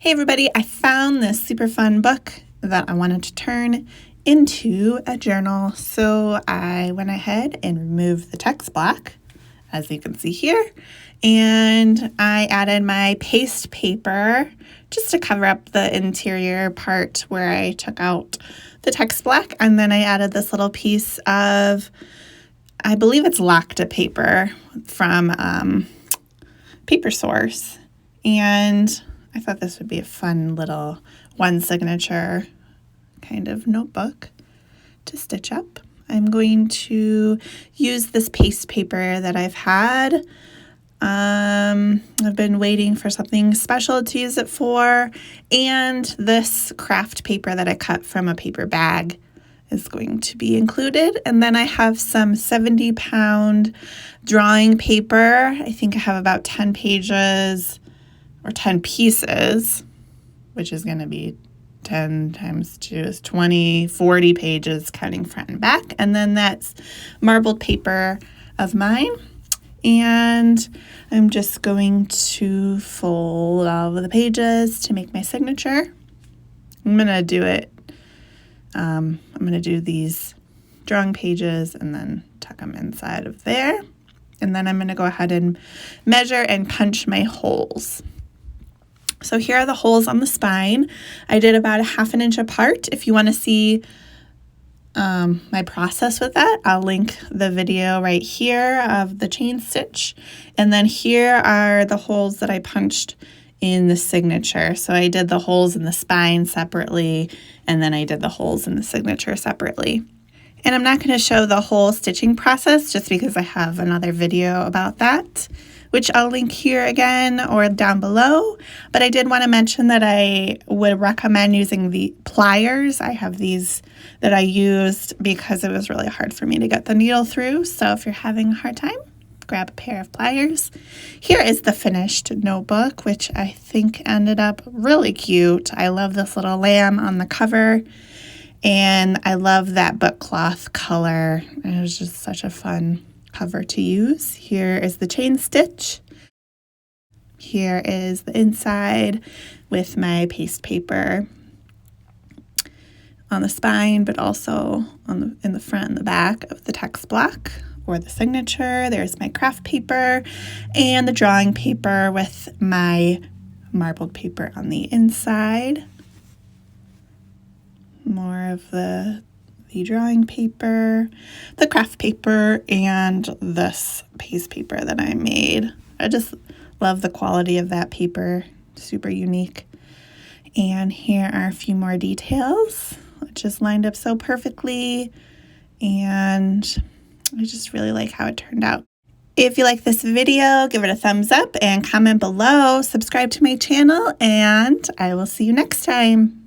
Hey everybody, I found this super fun book that I wanted to turn into a journal. So I went ahead and removed the text block, as you can see here, and I added my paste paper just to cover up the interior part where I took out the text block, and then I added this little piece of, I believe it's lacquer paper from Paper Source, and I thought this would be a fun little one signature kind of notebook to stitch up. I'm going to use this paste paper that I've had. I've been waiting for something special to use it for, and this craft paper that I cut from a paper bag is going to be included. And then I have some 70-pound drawing paper. I think I have about 10 pages or 10 pieces, which is going to be 10 times 2 is 20, 40 pages counting front and back. And then that's marbled paper of mine. And I'm just going to fold all of the pages to make my signature. I'm going to do it. I'm going to do these drawing pages and then tuck them inside of there. And then I'm going to go ahead and measure and punch my holes. So here are the holes on the spine. I did about a 1/2 inch apart. If you want to see my process with that, I'll link the video right here of the chain stitch. And then here are the holes that I punched in the signature. So I did the holes in the spine separately, and then I did the holes in the signature separately. And I'm not going to show the whole stitching process just because I have another video about that, which I'll link here again or down below. But I did want to mention that I would recommend using the pliers. I have these that I used because it was really hard for me to get the needle through. So if you're having a hard time, grab a pair of pliers. Here is the finished notebook, which I think ended up really cute. I love this little lamb on the cover, and I love that book cloth color. It was just such a fun cover to use. Here is the chain stitch. Here is the inside with my paste paper on the spine, but also in the front and the back of the text block or the signature. There's my craft paper and the drawing paper with my marbled paper on the inside. More of the drawing paper, the craft paper, and this paste paper that I made. I just love the quality of that paper, super unique. And here are a few more details. It just lined up so perfectly, and I just really like how it turned out. If you like this video, give it a thumbs up and comment below, subscribe to my channel, and I will see you next time.